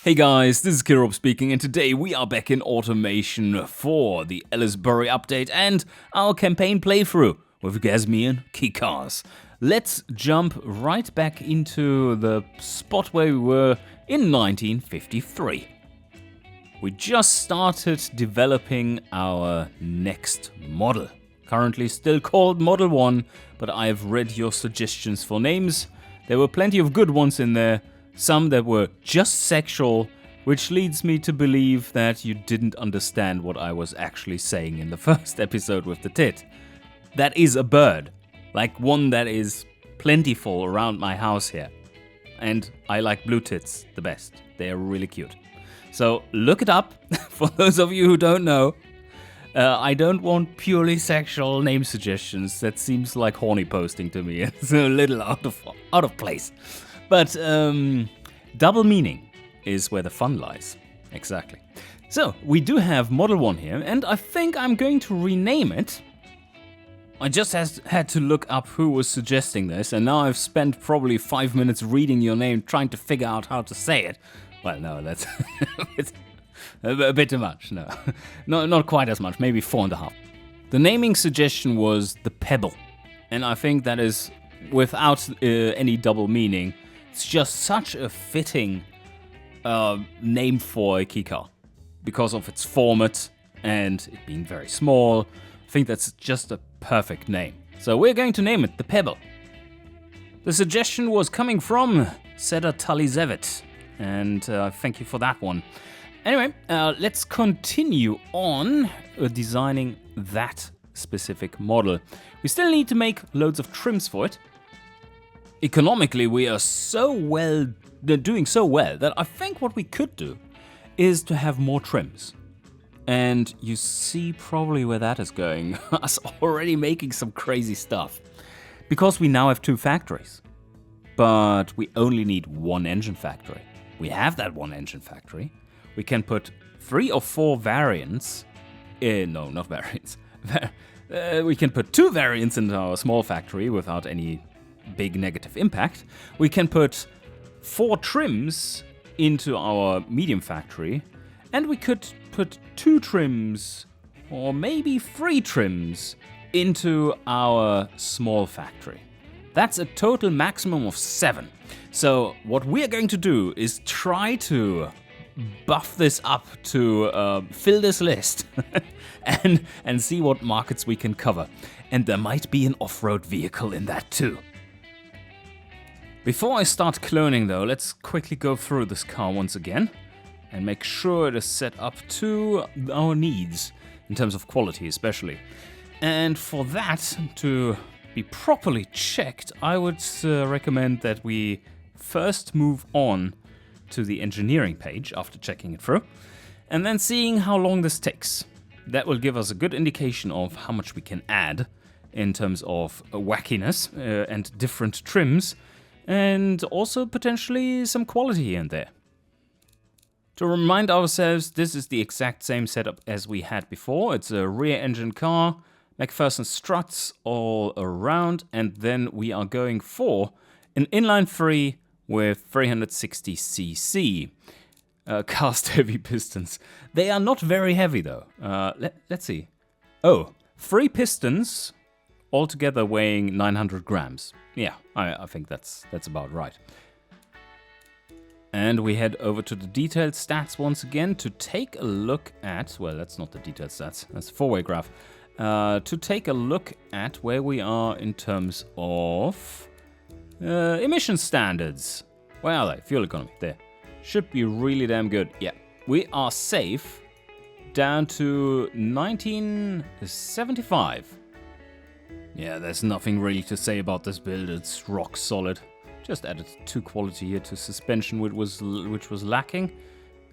Hey guys, this is Kei speaking, and today we are back in Automation 4, the Ellisbury update, and our campaign playthrough with Gasmean Kei Cars. Let's jump right back into the spot where we were in 1953. We just started developing our next model. Currently still called Model 1, but I've read your suggestions for names. There were plenty of good ones in there. Some that were just sexual, which leads me to believe that you didn't understand what I was actually saying in the first episode with the tit. That is a bird, like one that is plentiful around my house here. And I like blue tits the best, they are really cute. So look it up, for those of you who don't know. I don't want purely sexual name suggestions, that seems like horny posting to me, it's a little out of place. But double meaning is where the fun lies. Exactly. So we do have Model 1 here, and I think I'm going to rename it. I just had to look up who was suggesting this, and now I've spent probably 5 minutes reading your name trying to figure out how to say it. Well, no, that's a bit too much. No, not quite as much, maybe 4.5. The naming suggestion was the Pebble, and I think that is without any double meaning. It's just such a fitting name for a Kei car because of its format and it being very small. I think that's just a perfect name. So we're going to name it the Pebble. The suggestion was coming from Seda Talizevit, and thank you for that one. Anyway, let's continue on designing that specific model. We still need to make loads of trims for it. Economically, we are doing so well that I think what we could do is to have more trims. And you see probably where that is going. Us already making some crazy stuff. Because we now have 2 factories. But we only need 1 engine factory. We have that 1 engine factory. We can put 3 or 4 variants. No, not variants. We can put 2 variants into our small factory without any big negative impact. We can put 4 trims into our medium factory, and we could put 2 trims or maybe 3 trims into our small factory. That's a total maximum of 7. So what we're going to do is try to buff this up to fill this list and see what markets we can cover. And there might be an off-road vehicle in that too. Before I start cloning though, let's quickly go through this car once again and make sure it is set up to our needs, in terms of quality especially. And for that to be properly checked, I would recommend that we first move on to the engineering page after checking it through, and then seeing how long this takes. That will give us a good indication of how much we can add in terms of wackiness and different trims, and also potentially some quality in there. To remind ourselves, this is the exact same setup as we had before. It's a rear engine car, McPherson struts all around, and then we are going for an inline 3 with 360cc. Cast heavy pistons. They are not very heavy though. Let's see. Oh, 3 pistons altogether weighing 900 grams. Yeah, I think that's about right. And we head over to the detailed stats once again to take a look at, well, that's not the detailed stats, that's a 4-way graph. To take a look at where we are in terms of emission standards. Where are they? Fuel economy, there. Should be really damn good. Yeah, we are safe down to 1975. Yeah, there's nothing really to say about this build, it's rock solid. Just added 2 quality here to suspension, which was lacking.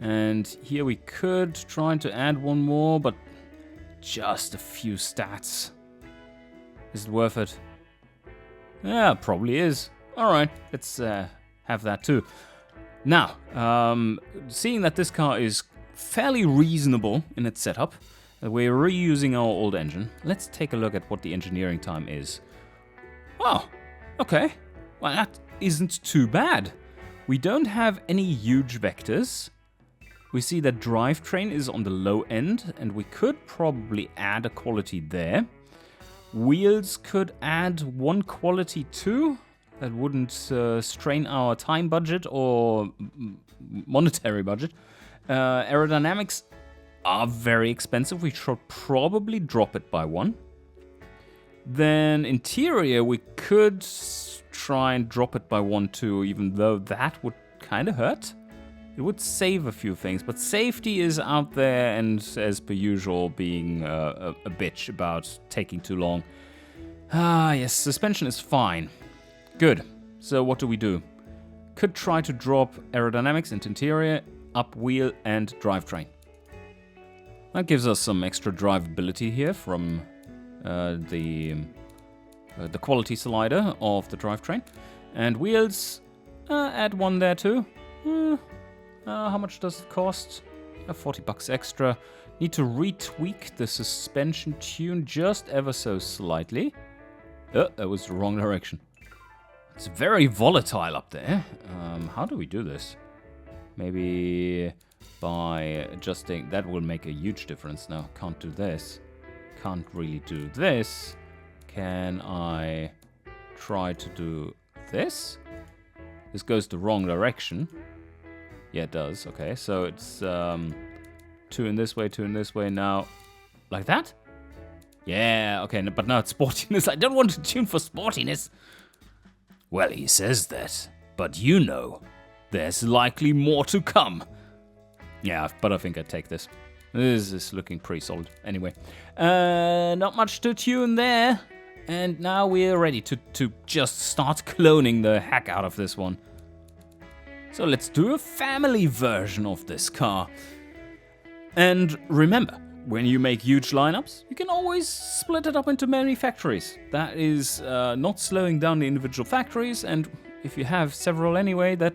And here we could try to add 1 more, but just a few stats. Is it worth it? Yeah, probably is. Alright, let's have that too. Now, seeing that this car is fairly reasonable in its setup, we're reusing our old engine. Let's take a look at what the engineering time is. Oh, okay. Well, that isn't too bad. We don't have any huge vectors. We see that drivetrain is on the low end, and we could probably add a quality there. Wheels could add one quality too. That wouldn't strain our time budget or monetary budget. Aerodynamics are very expensive. We should probably drop it by one. Then interior, we could try and drop it by one too, even though that would kind of hurt. It would save a few things, but safety is out there and, as per usual, being a bitch about taking too long. Ah, yes, suspension is fine. Good. So what do? Could try to drop aerodynamics into interior, up wheel, and drivetrain. That gives us some extra drivability here from the quality slider of the drivetrain. And wheels, add one there too. How much does it cost? $40 extra. Need to retweak the suspension tune just ever so slightly. Oh, that was the wrong direction. It's very volatile up there. How do we do this? Maybe by adjusting. That will make a huge difference. No, can't do this. Can't really do this. Can I try to do this? This goes the wrong direction. Yeah, it does. Okay, so it's 2 in this way, 2 in this way. Now, like that? Yeah, okay, but now it's sportiness. I don't want to tune for sportiness. Well, he says that, but you know, there's likely more to come. Yeah, but I think I'd take this. This is looking pretty solid. Anyway, not much to tune there. And now we're ready to just start cloning the heck out of this one. So let's do a family version of this car. And remember, when you make huge lineups, you can always split it up into many factories. That is not slowing down the individual factories, and if you have several anyway, that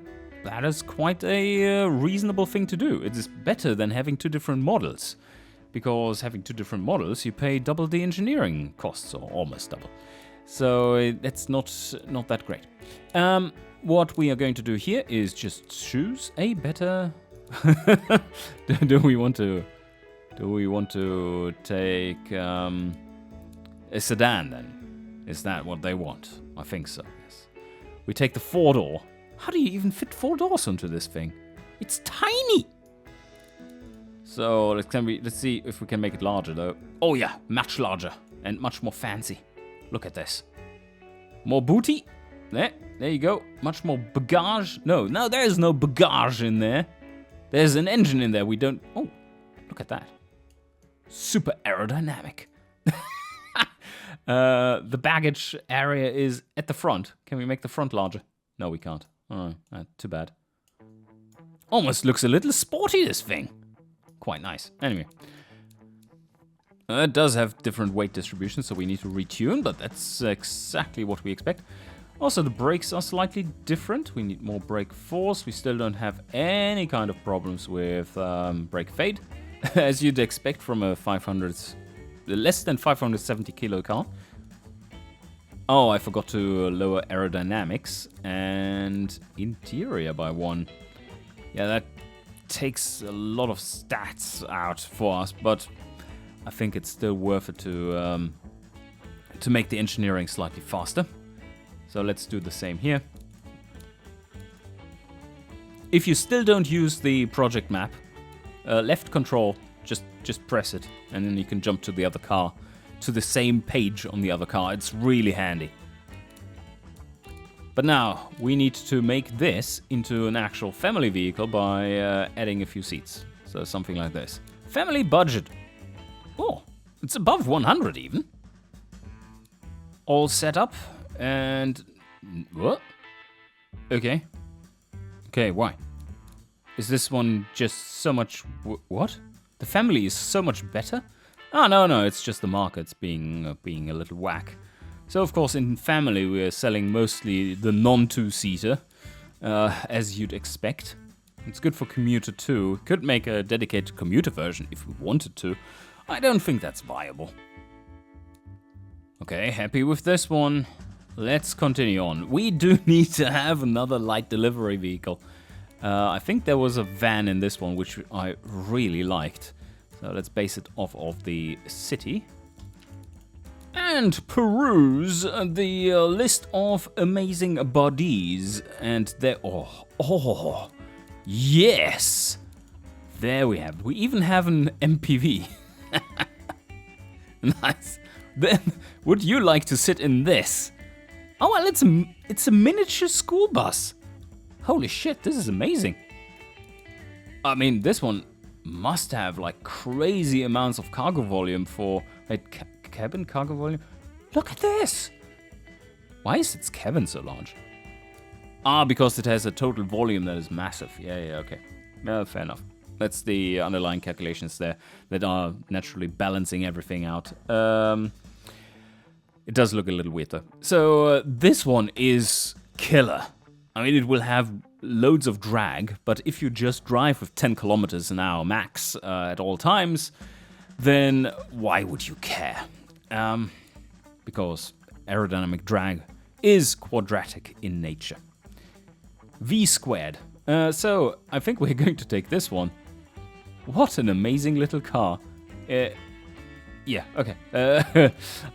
is quite a reasonable thing to do. It is better than having 2 different models, because having 2 different models, you pay double the engineering costs, or almost double. So that's not that great. What we are going to do here is just choose a better... Do we want to take a sedan then? Is that what they want? I think so, yes. We take the 4-door. How do you even fit 4 doors onto this thing? It's tiny! So let's see if we can make it larger though. Oh yeah, much larger and much more fancy. Look at this. More booty. There you go. Much more bagage. No, there's no bagage in there. There's an engine in there. We don't... Oh, look at that. Super aerodynamic. The baggage area is at the front. Can we make the front larger? No, we can't. Oh, too bad. Almost looks a little sporty, this thing. Quite nice. Anyway. It does have different weight distribution, so we need to retune, but that's exactly what we expect. Also, the brakes are slightly different. We need more brake force. We still don't have any kind of problems with brake fade, as you'd expect from a less than 570 kilo car. Oh, I forgot to lower aerodynamics and interior by 1. Yeah, that takes a lot of stats out for us, but I think it's still worth it to make the engineering slightly faster. So let's do the same here. If you still don't use the project map, left control, just press it, and then you can jump to the other car, to the same page on the other car. It's really handy. But now, we need to make this into an actual family vehicle by adding a few seats. So something like this. Family budget. Oh, it's above 100 even. All set up. And... what? Okay. Okay, why? Is this one just so much... what? The family is so much better? Oh, no, it's just the markets being a little whack. So, of course, in family, we're selling mostly the non-2-seater, as you'd expect. It's good for commuter, too. Could make a dedicated commuter version if we wanted to. I don't think that's viable. Okay, happy with this one. Let's continue on. We do need to have another light delivery vehicle. I think there was a van in this one which I really liked. So let's base it off of the city. And peruse the list of amazing bodies. And there... Oh, yes! There we have it. We even have an MPV. Nice. Then, would you like to sit in this? Oh, well, it's a miniature school bus. Holy shit, this is amazing. I mean, this one must have like crazy amounts of cargo volume for... Wait, cabin cargo volume? Look at this! Why is its cabin so large? Ah, because it has a total volume that is massive. Yeah, okay. No, fair enough. That's the underlying calculations there that are naturally balancing everything out. It does look a little weird though. So this one is killer. I mean, it will have loads of drag, but if you just drive with 10 kilometers an hour max at all times, then why would you care? Because aerodynamic drag is quadratic in nature. V squared. So I think we're going to take this one. What an amazing little car. Yeah, okay.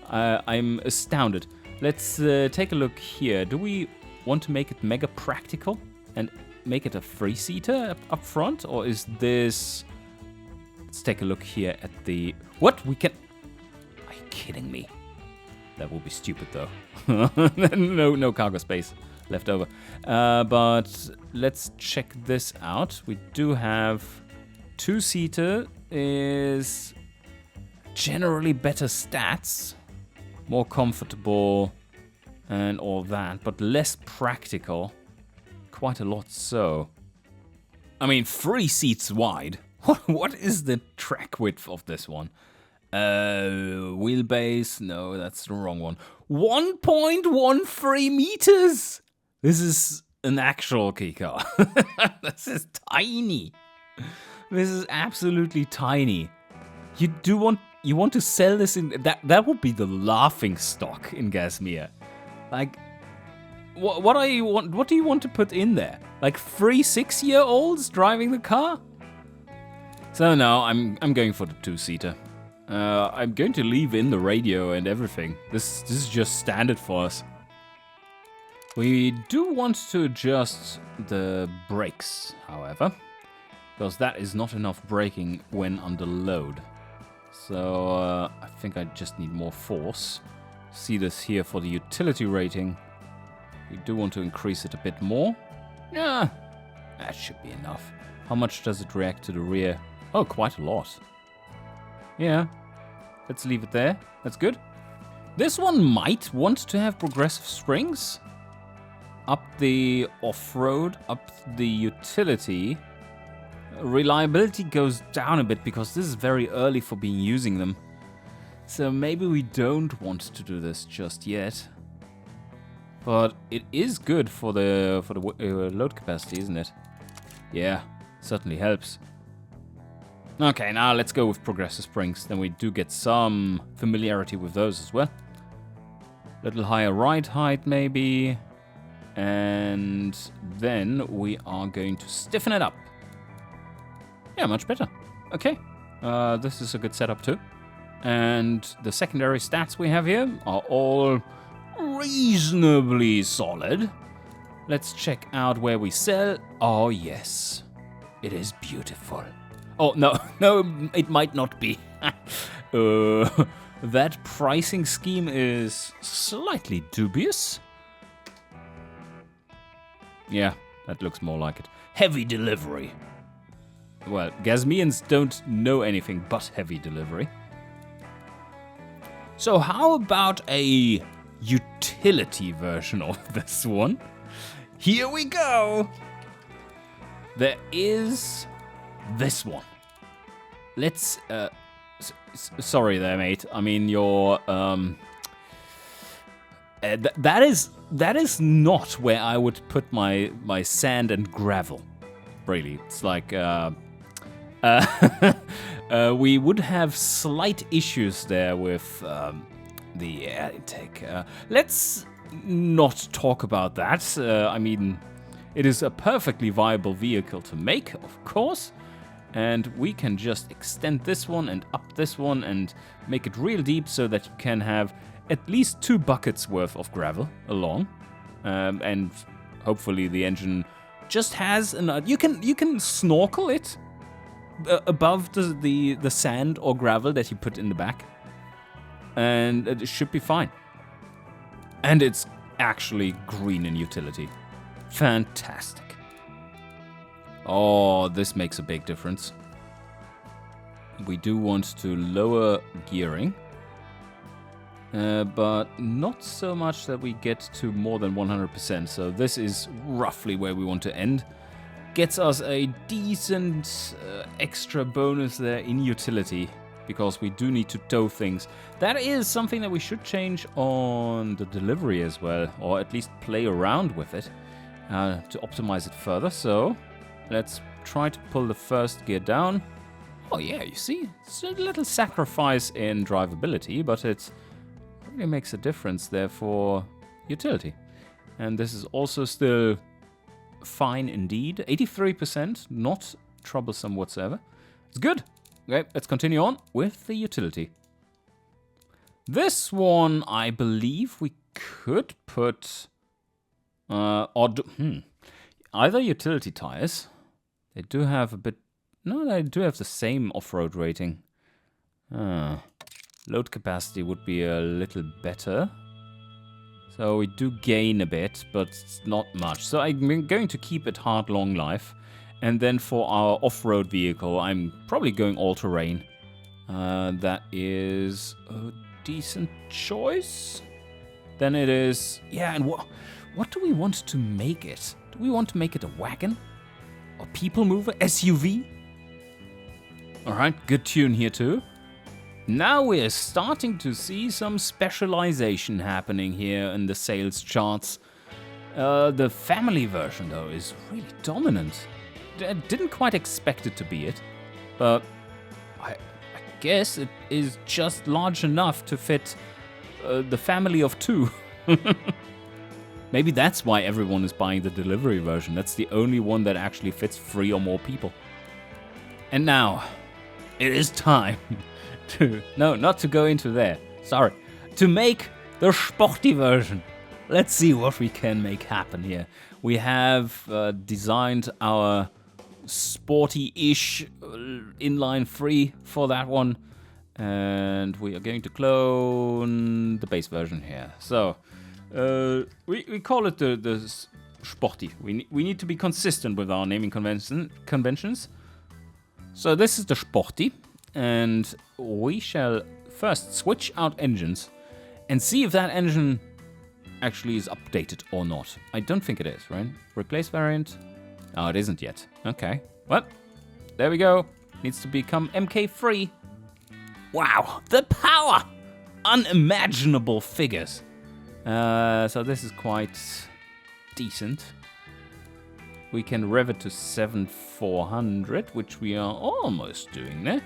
I'm astounded. Let's take a look here. Do we want to make it mega practical and make it a 3-seater up front? Or is this... Let's take a look here at the... What? We can... Are you kidding me? That would be stupid though. No cargo space left over. But let's check this out. We do have 2-seater is generally better stats, more comfortable and all that, but less practical. Quite a lot so. I mean, 3 seats wide. What is the track width of this one? Wheelbase? No, that's the wrong one. 1.13 meters! This is an actual Kei car. This is tiny. This is absolutely tiny. You want to sell this in... That would be the laughing stock in Gasmea. Like, what do you want to put in there? Like 3 6-year-olds driving the car? So no, I'm going for the 2-seater. I'm going to leave in the radio and everything. This is just standard for us. We do want to adjust the brakes, however, because that is not enough braking when under load. So I think I just need more force. See this here for the utility rating. We do want to increase it a bit more. Yeah, that should be enough. How much does it react to the rear? Oh, quite a lot. Yeah, let's leave it there. That's good. This one might want to have progressive springs. Up the off-road, up the utility. Reliability goes down a bit because this is very early for being using them. So maybe we don't want to do this just yet. But it is good for the load capacity, isn't it? Yeah, certainly helps. Okay, now let's go with progressive springs. Then we do get some familiarity with those as well. Little higher ride height maybe. And then we are going to stiffen it up. Yeah, much better. Okay, this is a good setup too. And the secondary stats we have here are all reasonably solid. Let's check out where we sell. Oh yes, it is beautiful. Oh no, it might not be. That pricing scheme is slightly dubious. Yeah, that looks more like it. Heavy delivery. Well, Gasmeans don't know anything but heavy delivery. So how about a utility version of this one? Here we go! There is this one. Let's... sorry there, mate. I mean, your... that is not where I would put my sand and gravel. Really, it's like we would have slight issues there with the air intake. Let's not talk about that. I mean, It is a perfectly viable vehicle to make, of course. And we can just extend this one and up this one and make it real deep so that you can have at least 2 buckets worth of gravel along. And hopefully the engine just has you can snorkel it above the sand or gravel that you put in the back, and it should be fine. And it's actually green in utility. Fantastic. Oh, this makes a big difference. We do want to lower gearing, but not so much that we get to more than 100%. So this is roughly where we want to end. Gets us a decent extra bonus there in utility, because we do need to tow things. That is something that we should change on the delivery as well, or at least play around with it to optimize it further. So let's try to pull the first gear down. Oh yeah, you see, it's a little sacrifice in drivability, but it really makes a difference there for utility. And this is also still fine indeed. 83%, not troublesome whatsoever. It's good. Okay, let's continue on with the utility. This one, I believe we could put either utility tires. They do have a bit... No, they do have the same off-road rating. Load capacity would be a little better. So we do gain a bit, but it's not much. So I'm going to keep it hard long life. And then for our off-road vehicle, I'm probably going all-terrain. That is a decent choice. Then it is... Yeah, and what do we want to make it? Do we want to make it a wagon? A people mover? SUV? Alright, good tune here too. Now we're starting to see some specialization happening here in the sales charts. The family version, though, is really dominant. I didn't quite expect it to be it, but I guess it is just large enough to fit the family of 2. Maybe that's why everyone is buying the delivery version. That's the only one that actually fits 3 or more people. And now, it is time to... No, not to go into there. Sorry. To make the sporty version. Let's see what we can make happen here. We have designed our sporty-ish inline 3 for that one. And we are going to clone the base version here. So, we call it the sporty. We need to be consistent with our naming conventions. So this is the sporty. And we shall first switch out engines and see if that engine actually is updated or not. I don't think it is, right? Replace variant. Oh, it isn't yet. Okay. Well, there we go. Needs to become MK3. Wow, the power! Unimaginable figures. So this is quite decent. We can rev it to 7,400, which we are almost doing there.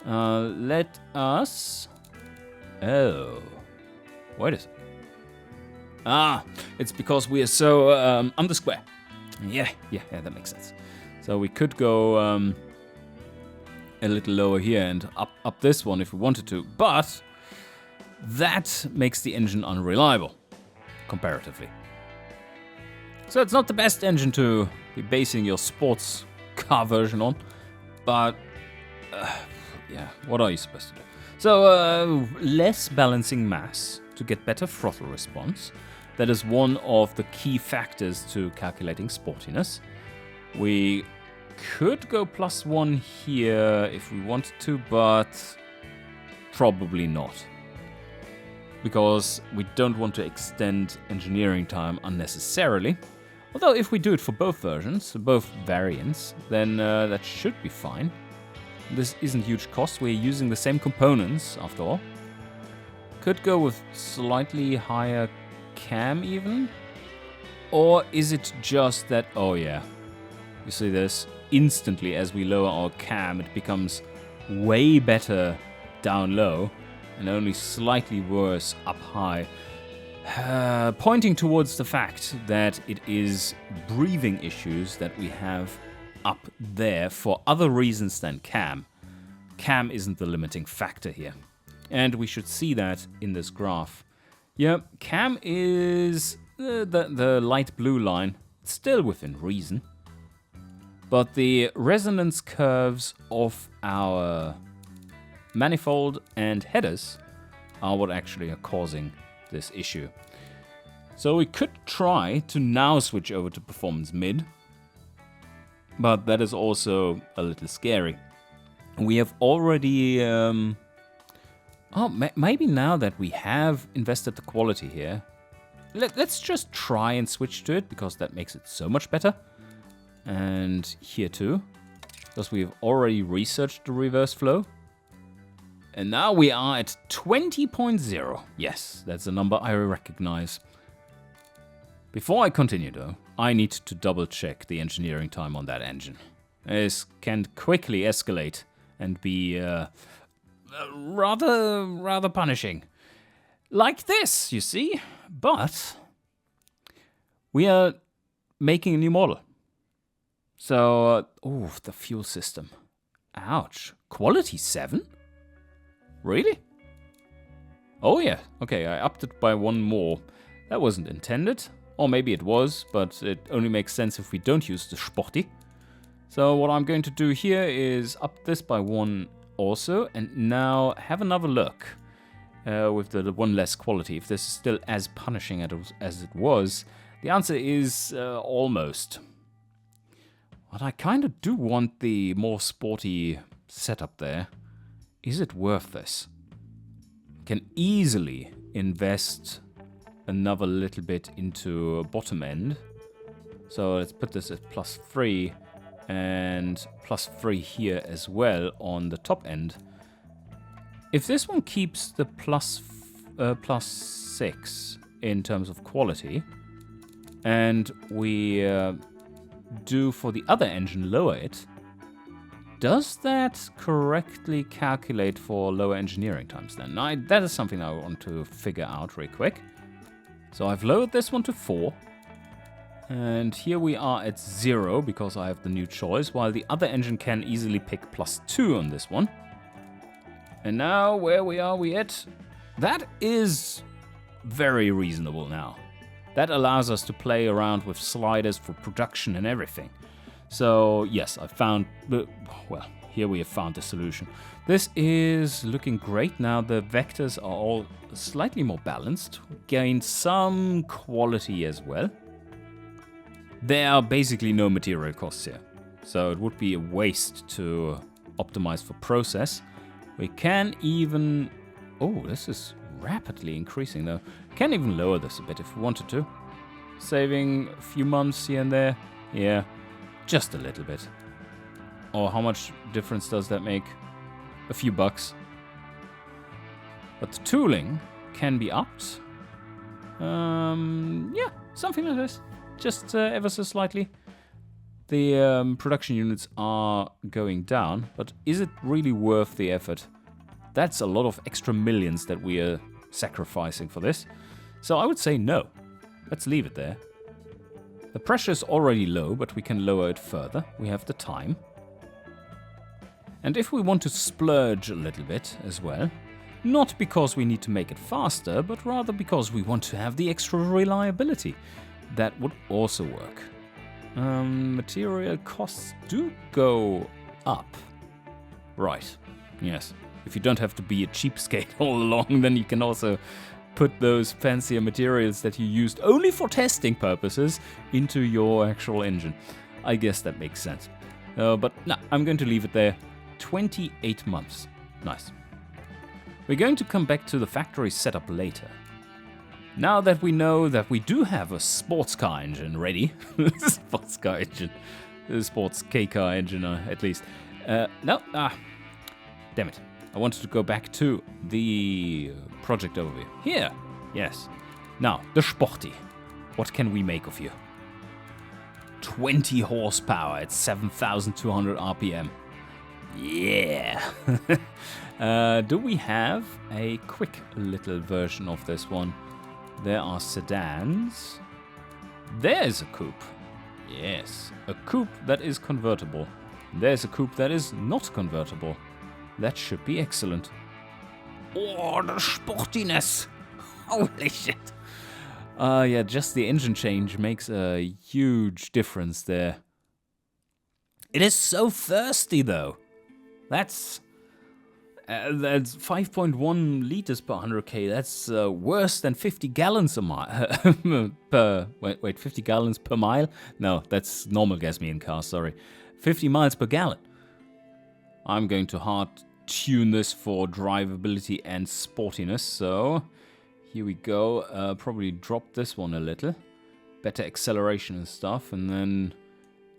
Let us... Oh. Wait a second. Ah, it's because we are so under square. Yeah, that makes sense. So we could go a little lower here and up this one if we wanted to, but that makes the engine unreliable, comparatively. So it's not the best engine to be basing your sports car version on, but yeah, what are you supposed to do? So less balancing mass to get better throttle response. That is one of the key factors to calculating sportiness. We could go +1 here if we wanted to, but probably not. Because we don't want to extend engineering time unnecessarily. Although if we do it for both versions, both variants, then that should be fine. This isn't huge cost, we're using the same components after all. Could go with slightly higher cam even. Or is it just that, oh yeah, you see this, instantly as we lower our cam it becomes way better down low and only slightly worse up high. pointing towards the fact that it is breathing issues that we have up there for other reasons than cam. Cam isn't the limiting factor here. And we should see that in this graph. Yeah, cam is the light blue line, still within reason. But the resonance curves of our manifold and headers are what actually are causing this issue. So we could try to now switch over to performance mid, but that is also a little scary. We have already, maybe now that we have invested the quality here, let's just try and switch to it, because that makes it so much better. And here too, because we've already researched the reverse flow. And now we are at 20.0. Yes, that's a number I recognize. Before I continue though, I need to double check the engineering time on that engine. This can quickly escalate and be rather punishing. Like this, you see? But we are making a new model. So, the fuel system. Ouch. Quality 7? Really? Oh yeah, okay, I upped it by one more. That wasn't intended, or maybe it was, but it only makes sense if we don't use the Sporty. So what I'm going to do here is up this by one also, and now have another look with the one less quality, if this is still as punishing as it was. The answer is almost. But I kind of do want the more sporty setup there. Is it worth this? Can easily invest another little bit into bottom end. So let's put this at +3 and +3 here as well on the top end. If this one keeps the +6 in terms of quality, and we do for the other engine lower it, does that correctly calculate for lower engineering times then? That is something I want to figure out real quick. So I've lowered this one to 4. And here we are at 0 because I have the new choice, while the other engine can easily pick +2 on this one. And now, where are we at? That is very reasonable now. That allows us to play around with sliders for production and everything. So yes, I found, well, here we have found the solution. This is looking great now. The vectors are all slightly more balanced. Gained some quality as well. There are basically no material costs here. So it would be a waste to optimize for process. We can even, this is rapidly increasing though. Can even lower this a bit if we wanted to. Saving a few months here and there. Yeah. Just a little bit. Or how much difference does that make? A few bucks. But the tooling can be upped. Yeah, something like this. Just ever so slightly. The production units are going down, but is it really worth the effort? That's a lot of extra millions that we are sacrificing for this. So I would say no. Let's leave it there. The pressure is already low, but we can lower it further. We have the time. And if we want to splurge a little bit as well, not because we need to make it faster, but rather because we want to have the extra reliability, that would also work. Material costs do go up. Right, yes. If you don't have to be a cheapskate all along, then you can also put those fancier materials that you used only for testing purposes into your actual engine. I guess that makes sense. But no, I'm going to leave it there. 28 months. Nice. We're going to come back to the factory setup later. Now that we know that we do have a sports car engine ready. Sports car engine. Sports Kei Car engine, at least. Damn it. I wanted to go back to the project overview. Here. Yes. Now, the Sporty. What can we make of you? 20 horsepower at 7,200 RPM. Yeah. Do we have a quick little version of this one? There are sedans. There's a coupe. Yes, a coupe that is convertible. There's a coupe that is not convertible. That should be excellent. Oh, the sportiness! Holy shit! Yeah, just the engine change makes a huge difference there. It is so thirsty, though. That's 5.1 liters per 100k. That's worse than 50 gallons a mile. 50 gallons per mile? No, that's normal Gasmean cars, sorry. 50 miles per gallon. I'm going to hard tune this for drivability and sportiness, so here we go. Probably drop this one a little. Better acceleration and stuff, and then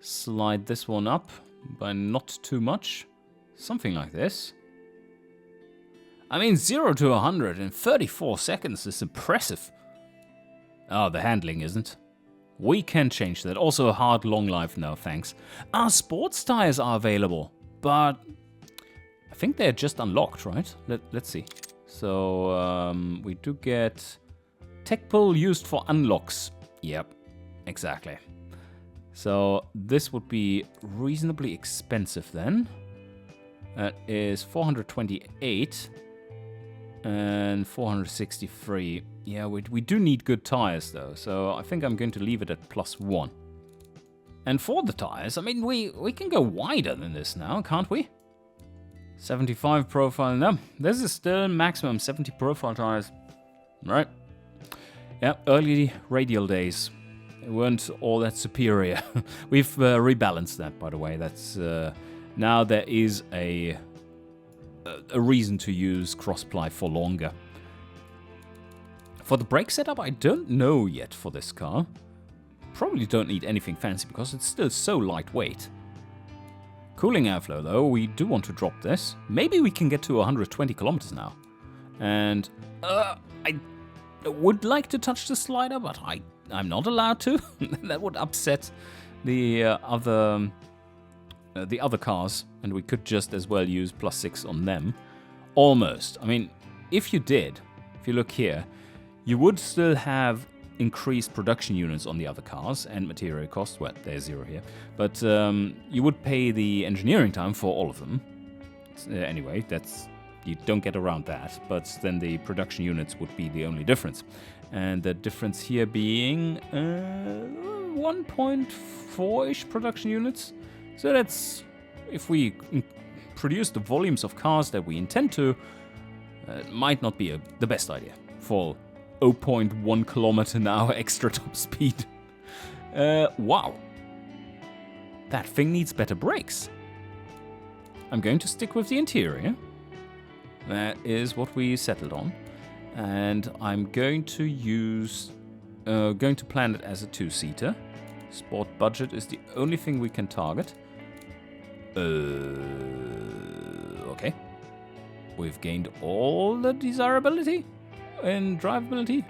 slide this one up by not too much. Something like this. I mean, 0 to 100 in 34 seconds is impressive. Oh, the handling isn't. We can change that. Also a hard long life, no thanks. Our sports tires are available, but I think they're just unlocked, right? Let's see. So, we do get tech pull used for unlocks. Yep, exactly. So, this would be reasonably expensive then. That is 428 and 463. Yeah, we do need good tires though, so I think I'm going to leave it at +1. And for the tires, I mean, we can go wider than this now, can't we? 75 profile, no, this is still maximum 70 profile tires, right? Yeah, early radial days weren't all that superior. We've rebalanced that, by the way. That's now there is a reason to use cross-ply for longer. For the brake setup, I don't know yet for this car. Probably don't need anything fancy because it's still so lightweight. Cooling airflow though, we do want to drop this. Maybe we can get to 120 kilometers now. And I would like to touch the slider, but I'm not allowed to. That would upset the other cars, and we could just as well use +6 on them. Almost. I mean, if you look here, you would still have increased production units on the other cars and material costs. Well, there's 0 here. But you would pay the engineering time for all of them. Anyway, you don't get around that. But then the production units would be the only difference. And the difference here being 1.4-ish production units. So that's, if we produce the volumes of cars that we intend to, it might not be the best idea for 0.1 kilometer an hour extra top speed. Wow. That thing needs better brakes. I'm going to stick with the interior. That is what we settled on. And I'm going to plan it as a 2-seater. Sport budget is the only thing we can target. Okay. We've gained all the desirability and drivability.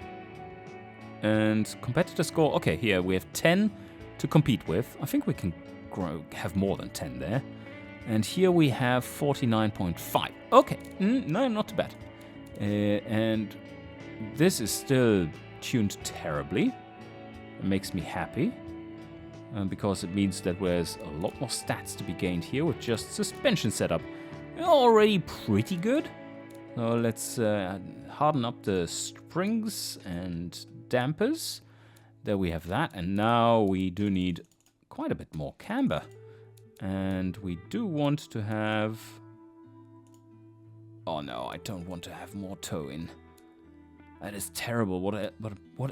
And competitor score. Okay, here we have 10 to compete with. I think we can have more than 10 there. And here we have 49.5. Okay, no, not too bad. And this is still tuned terribly. It makes me happy. Because it means that there's a lot more stats to be gained here with just suspension setup. Already pretty good. So let's harden up the springs and dampers. There we have that. And now we do need quite a bit more camber. And we do want to have... Oh no, I don't want to have more toe in. That is terrible. What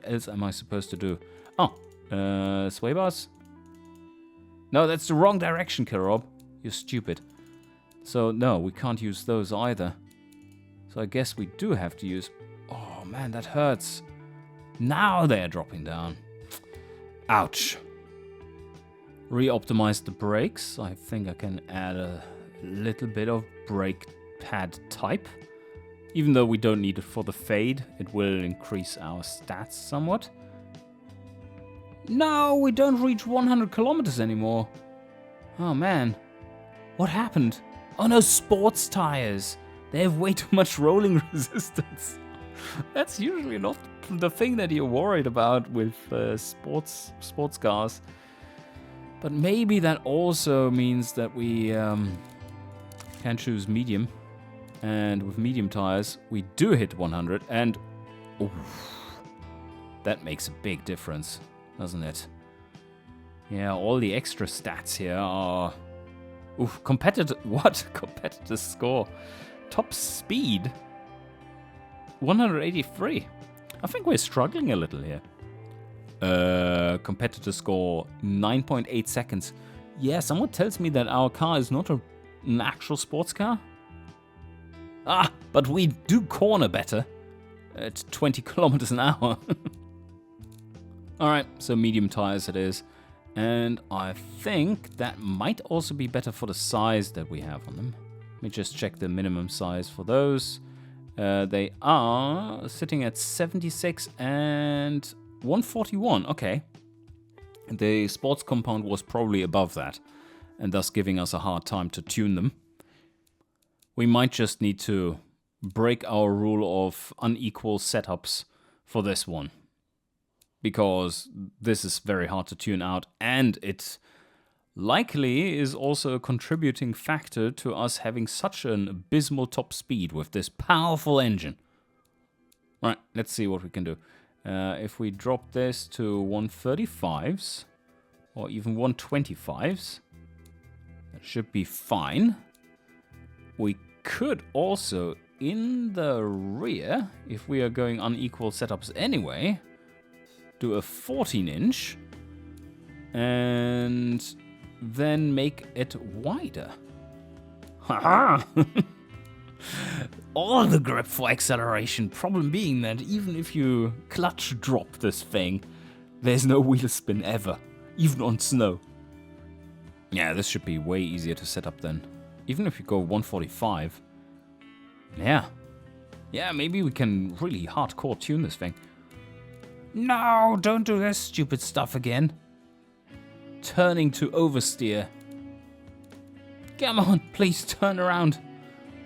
else am I supposed to do? Oh, sway bars? No, that's the wrong direction, Rob. You're stupid. So, no, we can't use those either. So I guess we do have to use... Oh, man, that hurts. Now they're dropping down. Ouch. Re-optimize the brakes. I think I can add a little bit of brake pad type. Even though we don't need it for the fade, it will increase our stats somewhat. No, we don't reach 100 kilometers anymore. Oh man, what happened? Oh no, sports tires. They have way too much rolling resistance. That's usually not the thing that you're worried about with sports cars. But maybe that also means that we can choose medium. And with medium tires, we do hit 100. And that makes a big difference, doesn't it? Yeah, all the extra stats here are... competitor... What? Competitor score. Top speed. 183. I think we're struggling a little here. Competitor score 9.8 seconds. Yeah, someone tells me that our car is not an actual sports car. But we do corner better at 20 kilometers an hour. Alright, so medium tires it is. And I think that might also be better for the size that we have on them. Let me just check the minimum size for those. They are sitting at 76 and 141. Okay. The sports compound was probably above that, and thus giving us a hard time to tune them. We might just need to break our rule of unequal setups for this one, because this is very hard to tune out, and it likely is also a contributing factor to us having such an abysmal top speed with this powerful engine. Right, let's see what we can do. If we drop this to 135s, or even 125s, that should be fine. We could also, in the rear, if we are going unequal setups anyway, do a 14-inch and then make it wider. Haha! All the grip for acceleration. Problem being that even if you clutch drop this thing, there's no wheel spin ever, even on snow. Yeah, this should be way easier to set up then. Even if you go 145. Yeah. Yeah, maybe we can really hardcore tune this thing. No, don't do this stupid stuff again. Turning to oversteer. Come on, please turn around.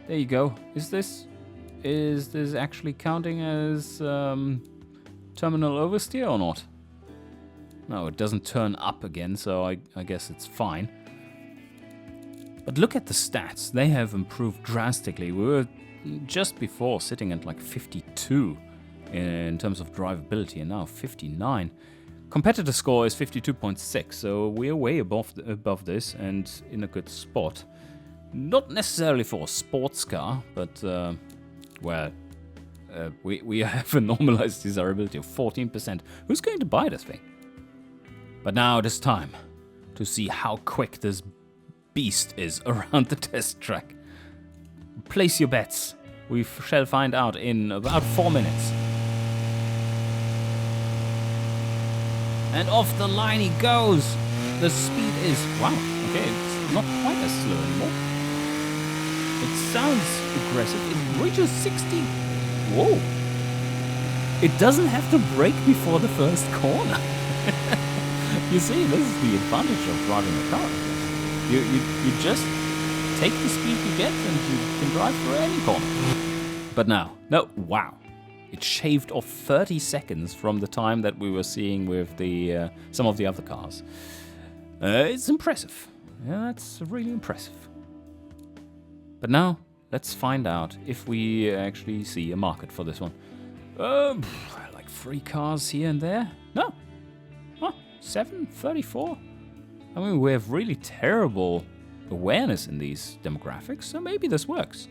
There you go. Is this actually counting as terminal oversteer or not? No, it doesn't turn up again, so I guess it's fine. But look at the stats. They have improved drastically. We were just before sitting at like 52 in terms of drivability, and now 59. Competitor score is 52.6, so we're way above this and in a good spot. Not necessarily for a sports car, but, we have a normalized desirability of 14%. Who's going to buy this thing? But now it is time to see how quick this beast is around the test track. Place your bets. We shall find out in about 4 minutes. And off the line he goes. The speed is... Wow, okay, it's not quite as slow anymore. It sounds aggressive. It reaches 60. Whoa. It doesn't have to brake before the first corner. You see, this is the advantage of driving a car. You just take the speed you get and you can drive through any corner. But now, no, wow. It shaved off 30 seconds from the time that we were seeing with the some of the other cars. It's impressive. Yeah, that's really impressive. But now, let's find out if we actually see a market for this one. Like 3 cars here and there? No. Huh, 734? I mean, we have really terrible awareness in these demographics, so maybe this works.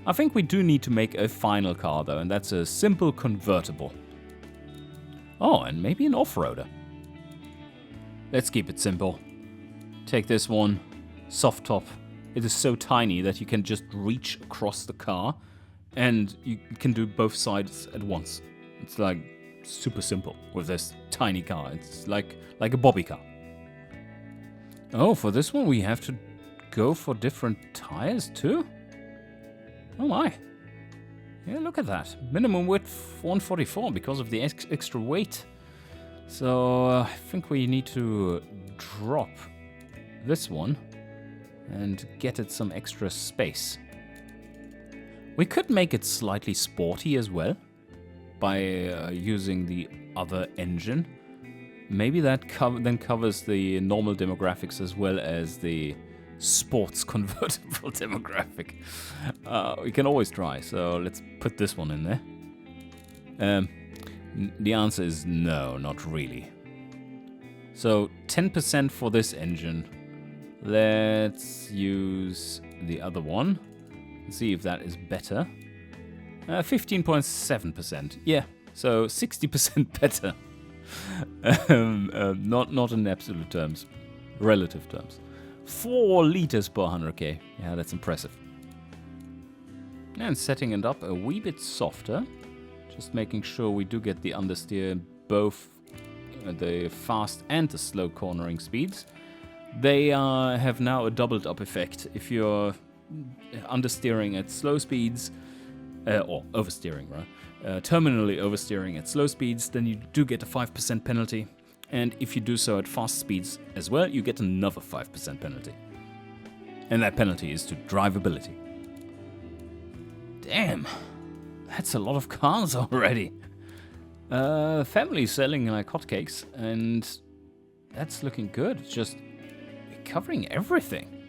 I think we do need to make a final car though, and that's a simple convertible. Oh, and maybe an off-roader. Let's keep it simple. Take this one, soft top. It is so tiny that you can just reach across the car, and you can do both sides at once. It's like super simple with this tiny car. It's like a bobby car. Oh, for this one we have to go for different tires too? Oh my. Yeah, look at that. Minimum width 144 because of the extra weight. So I think we need to drop this one and get it some extra space. We could make it slightly sporty as well by using the other engine. Maybe that then covers the normal demographics as well as the sports convertible demographic. We can always try, so let's put this one in there. The answer is no, not really. So 10% for this engine. Let's use the other one and see if that is better. 15.7%. Yeah, so 60% better. Not in absolute terms, relative terms. 4 liters per 100k. Yeah, that's impressive. And setting it up a wee bit softer. Just making sure we do get the understeer in both the fast and the slow cornering speeds. They have now a doubled up effect. If you're understeering at slow speeds, or oversteering, right? Terminally oversteering at slow speeds, then you do get a 5% penalty. And if you do so at fast speeds as well, you get another 5% penalty. And that penalty is to drivability. Damn, that's a lot of cars already. Family selling like hotcakes, and that's looking good. It's just covering everything.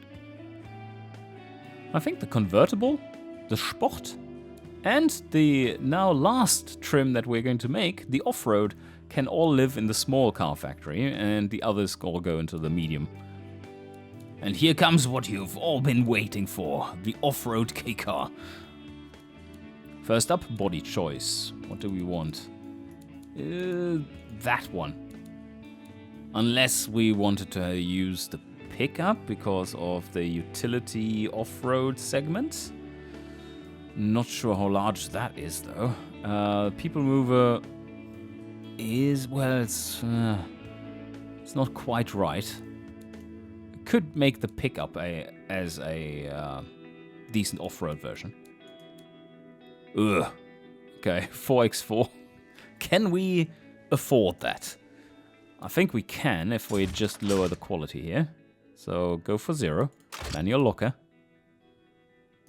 I think the convertible, the Sport, and the now last trim that we're going to make, the off-road, can all live in the small car factory, and the others all go into the medium. And here comes what you've all been waiting for, the off-road Kei car. First up, body choice. What do we want? That one. Unless we wanted to use the pickup because of the utility off-road segment. Not sure how large that is though. People mover is, well, it's not quite right. Could make the pickup as a decent off-road version. Ugh. Okay, 4x4. Can we afford that? I think we can if we just lower the quality here. So go for 0. Manual locker.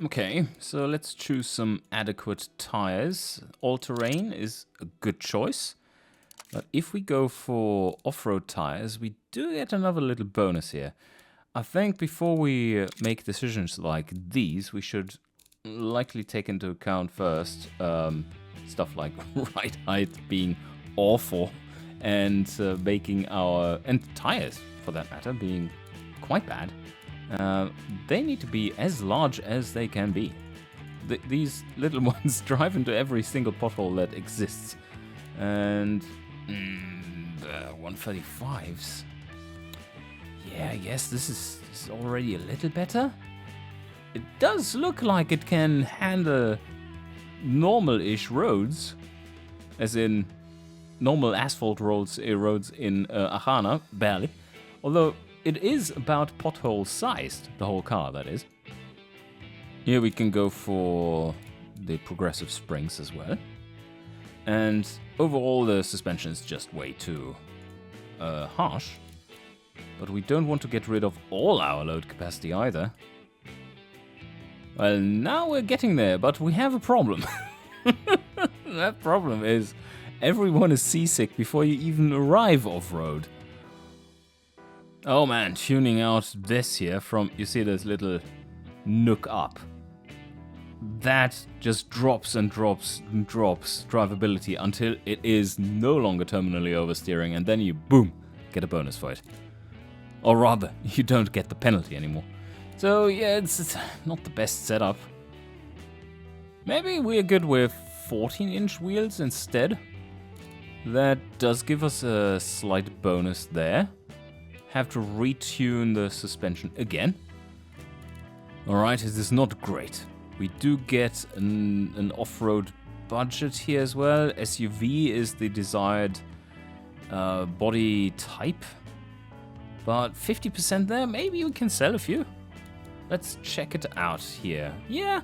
Okay, so let's choose some adequate tires. All-terrain is a good choice. But if we go for off-road tires, we do get another little bonus here. I think before we make decisions like these, we should likely take into account first stuff like ride height being awful and making and tires for that matter being quite bad. They need to be as large as they can be. These little ones drive into every single pothole that exists. And 135s. Yeah, I guess this is already a little better. It does look like it can handle normal-ish roads, as in normal asphalt roads in Ahana, barely. Although it is about pothole-sized, the whole car, that is. Here we can go for the progressive springs as well. And overall the suspension is just way too harsh. But we don't want to get rid of all our load capacity either. Well, now we're getting there, but we have a problem. That problem is everyone is seasick before you even arrive off-road. Oh man, tuning out this here from, you see this little nook up. That just drops and drops and drops drivability until it is no longer terminally oversteering, and then you, boom, get a bonus for it. Or rather, you don't get the penalty anymore. So yeah, it's not the best setup. Maybe we're good with 14-inch wheels instead. That does give us a slight bonus there. Have to retune the suspension again. Alright, this is not great. We do get an off-road budget here as well. SUV is the desired body type. But 50% there, maybe we can sell a few. Let's check it out here. Yeah,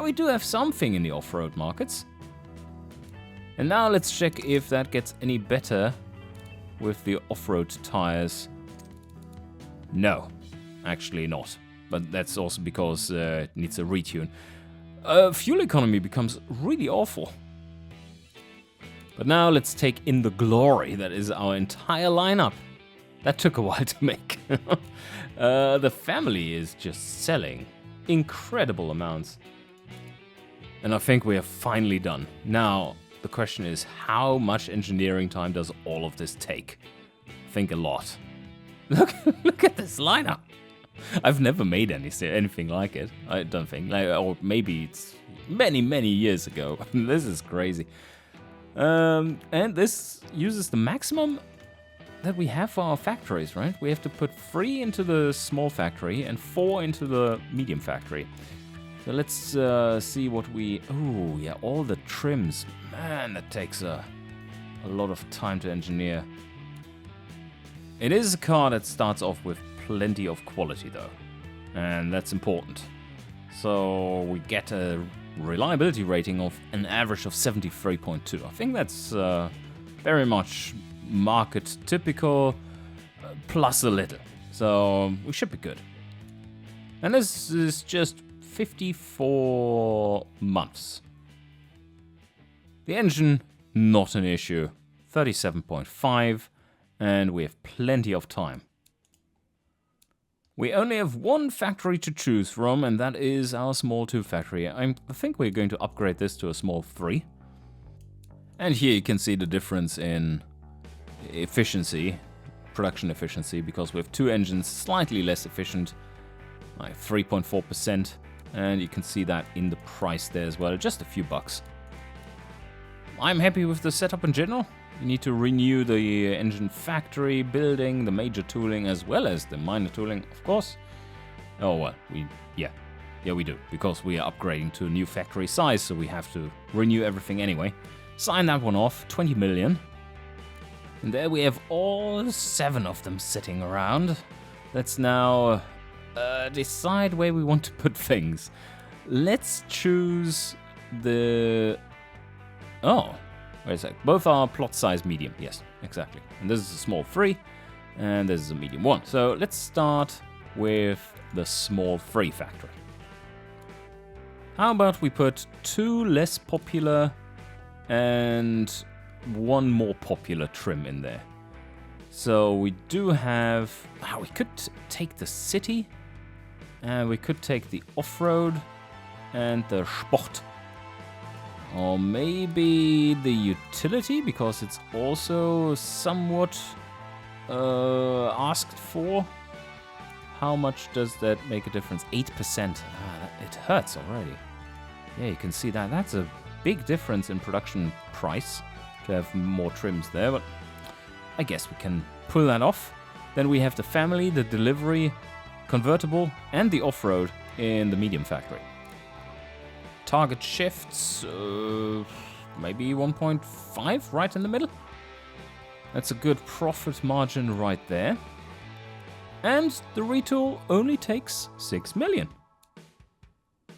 we do have something in the off-road markets. And now let's check if that gets any better with the off-road tires. No, actually not. But that's also because it needs a retune. fuel economy becomes really awful. But now let's take in the glory that is our entire lineup. That took a while to make. The family is just selling incredible amounts. And I think we are finally done. Now, the question is, how much engineering time does all of this take? I think a lot. Look at this lineup. I've never made anything like it. I don't think. Or maybe it's many years ago. This is crazy. And this uses the maximum that we have for our factories, right? We have to put 3 into the small factory and 4 into the medium factory. So let's see what we... Oh, yeah, all the trims. Man, that takes a lot of time to engineer. It is a car that starts off with plenty of quality, though. And that's important. So we get a reliability rating of an average of 73.2. I think that's very much market typical, plus a little. So we should be good. And this is just 54 months. The engine, not an issue. 37.5, and we have plenty of time. We only have one factory to choose from, and that is our small 2 factory. I think we're going to upgrade this to a small 3. And here you can see the difference in efficiency, production efficiency, because we have 2 engines slightly less efficient, like 3.4%, and you can see that in the price there as well, just a few bucks. I'm happy with the setup in general. You need to renew the engine factory, building, the major tooling, as well as the minor tooling, of course. Oh, well, yeah, we do, because we are upgrading to a new factory size, so we have to renew everything anyway. Sign that one off, 20 million. And there we have all 7 of them sitting around. Let's now decide where we want to put things. Let's choose the... Oh, wait a sec. Both are plot size medium. Yes, exactly. And this is a small 3, and this is a medium 1. So let's start with the small 3 factory. How about we put 2 less popular and 1 more popular trim in there? So we do have... we could take the city, and we could take the off-road and the Sport. Or maybe the utility, because it's also somewhat asked for. How much does that make a difference? 8%. It hurts already. Yeah, you can see that. That's a big difference in production price to have more trims there, but I guess we can pull that off. Then we have the family, the delivery, convertible, and the off-road in the medium factory. Target shifts, maybe 1.5 right in the middle. That's a good profit margin right there. And the retool only takes 6 million.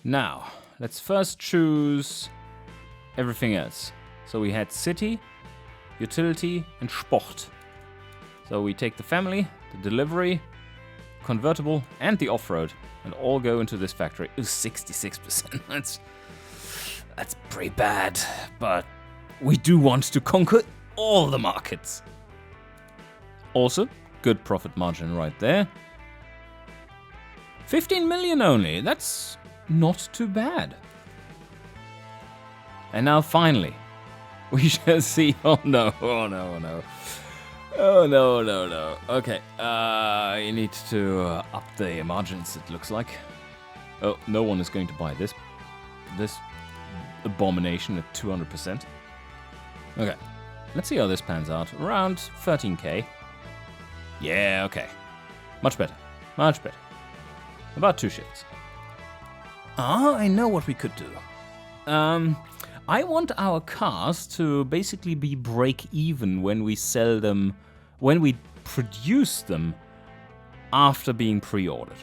Now, let's first choose everything else. So we had city, utility, and Sport. So we take the family, the delivery, convertible, and the off-road, and all go into this factory. Ooh, 66%. That's pretty bad, but we do want to conquer all the markets. Also, good profit margin right there. 15 million only. That's not too bad. And now finally, we shall see. Oh no, oh no, oh no. Oh no, no, no. Okay, you need to up the margins, it looks like. Oh, no one is going to buy this abomination at 200%. Okay, let's see how this pans out. Around 13k. Yeah, okay. Much better, much better. About 2 shifts. I know what we could do. I want our cars to basically be break-even when we sell them, when we produce them after being pre-ordered.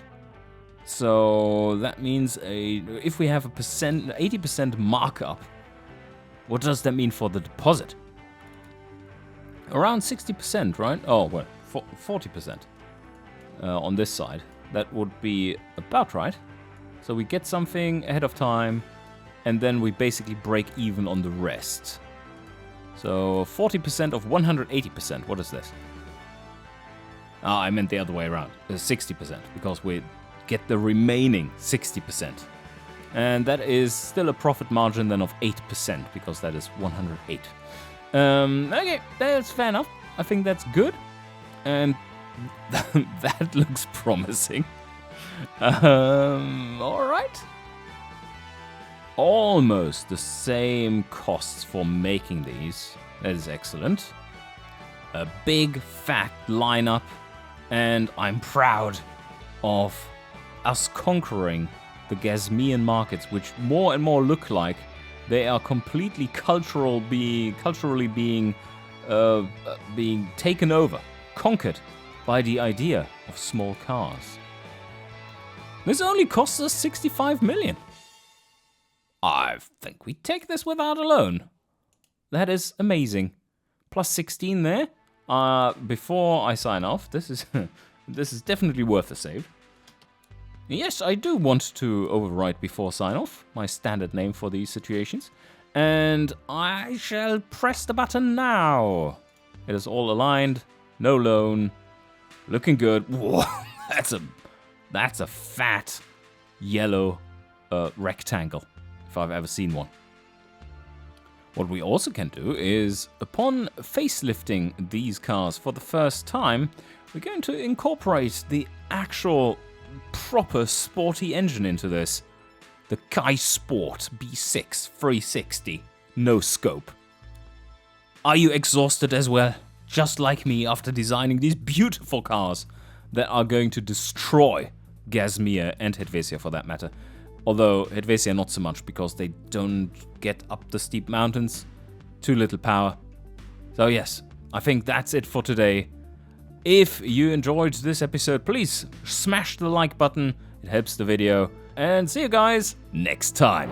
So that means if we have 80% markup, what does that mean for the deposit? Around 60%, right? Oh, well, 40% on this side. That would be about right. So we get something ahead of time, and then we basically break even on the rest. So 40% of 180%. What is this? Ah, I meant the other way around. 60%, because we get the remaining 60%. And that is still a profit margin then of 8%, because that is 108. Okay, that's fair enough. I think that's good. And that looks promising. Alright. Almost the same costs for making these. That is excellent. A big fat lineup, and I'm proud of us conquering the Gasmean markets, which more and more look like they are completely culturally being taken over, conquered by the idea of small cars. This only costs us 65 million. I think we take this without a loan. That is amazing. Plus 16 there. Before I sign off, this is definitely worth a save. Yes, I do want to overwrite before sign off, my standard name for these situations. And I shall press the button now. It is all aligned, no loan, looking good. Whoa, that's a fat yellow rectangle, if I've ever seen one. What we also can do is, upon facelifting these cars for the first time, we're going to incorporate the actual proper sporty engine into this. The Kei Sport B6 360, no scope. Are you exhausted as well? Just like me after designing these beautiful cars that are going to destroy Gasmea and Helvetia for that matter. Although Helvetia not so much, because they don't get up the steep mountains. Too little power. So yes, I think that's it for today. If you enjoyed this episode, please smash the like button. It helps the video. And see you guys next time.